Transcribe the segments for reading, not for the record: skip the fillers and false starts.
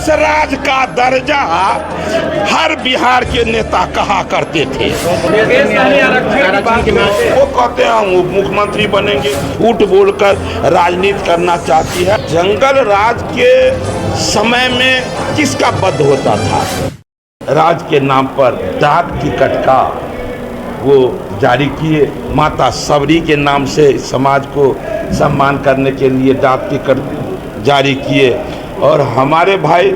विशेष राज का दर्जा हर बिहार के नेता कहा करते थे। वो कहते हैं हम मुख्यमंत्री बनेंगे, झूठ बोलकर राजनीति करना चाहती है। जंगल राज के समय में किसका वध होता था? राज के नाम पर डाक टिकट का वो जारी किए, माता सबरी के नाम से समाज को सम्मान करने के लिए डाक टिकट जारी किए। और हमारे भाई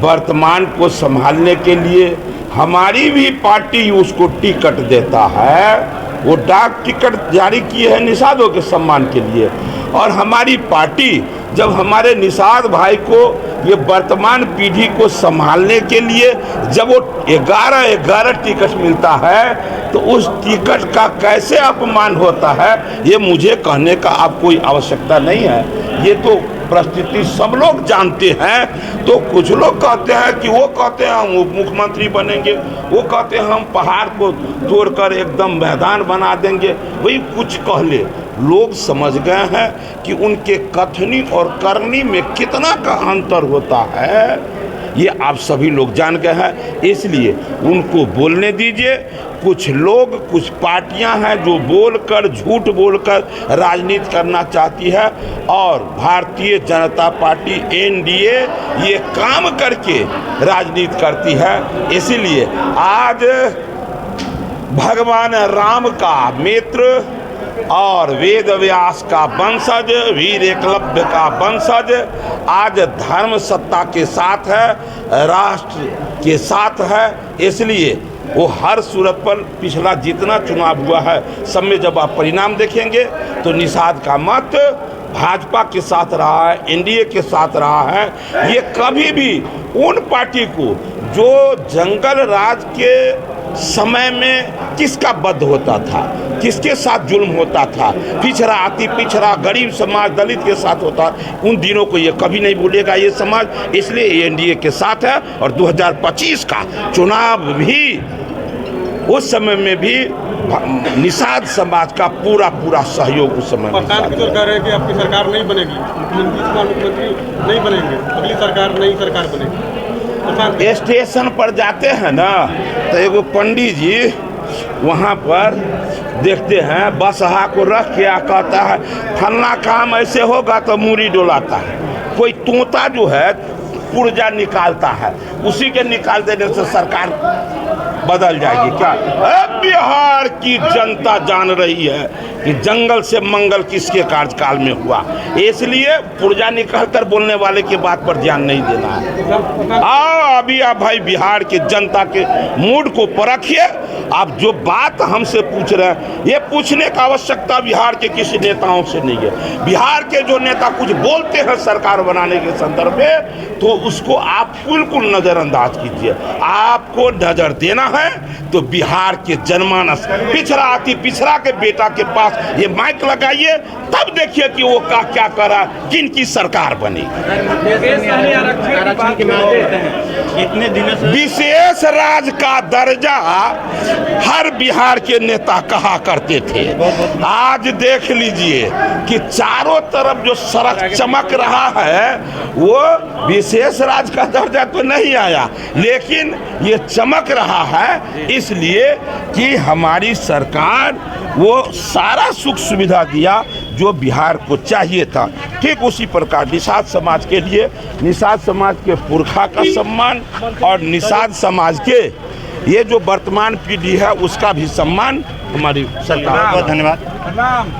वर्तमान को संभालने के लिए हमारी भी पार्टी उसको टिकट देता है। वो डाक टिकट जारी किए हैं निषादों के सम्मान के लिए। और हमारी पार्टी जब हमारे निषाद भाई को ये वर्तमान पीढ़ी को संभालने के लिए जब वो 11 टिकट मिलता है तो उस टिकट का कैसे अपमान होता है, ये मुझे कहने का अब कोई आवश्यकता नहीं है। ये तो परिस्थिति सब लोग जानते हैं। तो कुछ लोग कहते हैं कि वो कहते हैं हम मुख्यमंत्री बनेंगे, वो कहते हैं हम पहाड़ को तोड़कर एकदम मैदान बना देंगे। वही कुछ कह ले, लोग समझ गए हैं कि उनके कथनी और करनी में कितना का अंतर होता है, ये आप सभी लोग जान गए हैं। इसलिए उनको बोलने दीजिए। कुछ लोग, कुछ पार्टियां हैं जो बोलकर, झूठ बोलकर राजनीति करना चाहती है और भारतीय जनता पार्टी एनडीए ये काम करके राजनीति करती है। इसीलिए आज भगवान राम का मित्र और वेद व्यास का वंशज, वीर एकलव्य का वंशज आज धर्म सत्ता के साथ है, राष्ट्र के साथ है। इसलिए वो हर सूरत पर पिछला जितना चुनाव हुआ है सब में जब आप परिणाम देखेंगे तो निषाद का मत भाजपा के साथ रहा है, एनडीए के साथ रहा है। ये कभी भी उन पार्टी को जो जंगल राज के समय में किसका वध होता था, किसके साथ जुल्म होता था, पिछड़ा, अति पिछड़ा, गरीब समाज, दलित के साथ होता, उन दिनों को ये कभी नहीं भूलेगा ये समाज। इसलिए एनडीए के साथ है। और 2025 का चुनाव भी उस समय में भी निषाद समाज का पूरा सहयोग उस समय में। कह रहे हैं कि आपकी सरकार नहीं बनेगी, मुख्यमंत्री नहीं बनेंगे, अगली सरकार नई सरकार बनेगी। स्टेशन पर जाते हैं ना तो एगो पंडित जी वहाँ पर देखते हैं बसहा को रख के कहता है फलना काम ऐसे होगा तो मूरी डोलाता है। कोई तोता जो है पुर्जा निकालता है, उसी के निकाल देने से सरकार बदल जाएगी क्या? बिहार की जनता जान रही है कि जंगल से मंगल किसके कार्यकाल में हुआ। इसलिए पुर्जा निकाल कर बोलने वाले की बात पर ध्यान नहीं देना है। अभी आप भाई बिहार के जनता के मूड को परखिए। आप जो बात हमसे पूछ रहे हैं ये पूछने का आवश्यकता बिहार के किसी नेताओं से नहीं है। बिहार के जो नेता कुछ बोलते हैं सरकार बनाने के संदर्भ में तो उसको आप बिल्कुल नज़रअंदाज कीजिए। आपको नज़र देना है तो बिहार के जनमानस, पिछड़ा, अति पिछड़ा के बेटा के पास ये माइक लगाइए, तब देखिए कि वो क्या करा, किनकी सरकार बनी। इतने दिनों से विशेष राज का दर्जा हर बिहार के नेता कहा करते थे। आज देख लीजिए कि चारों तरफ जो सड़क चमक रहा है वो विशेष राज का दर्जा तो नहीं आया, लेकिन ये चमक रहा है इसलिए कि हमारी सरकार वो सारा सुख सुविधा दिया जो बिहार को चाहिए था। ठीक उसी प्रकार निषाद समाज के लिए, निषाद समाज के पुरखा का सम्मान और निषाद समाज के ये जो वर्तमान पीढ़ी है उसका भी सम्मान हमारी सरकार। बहुत धन्यवाद।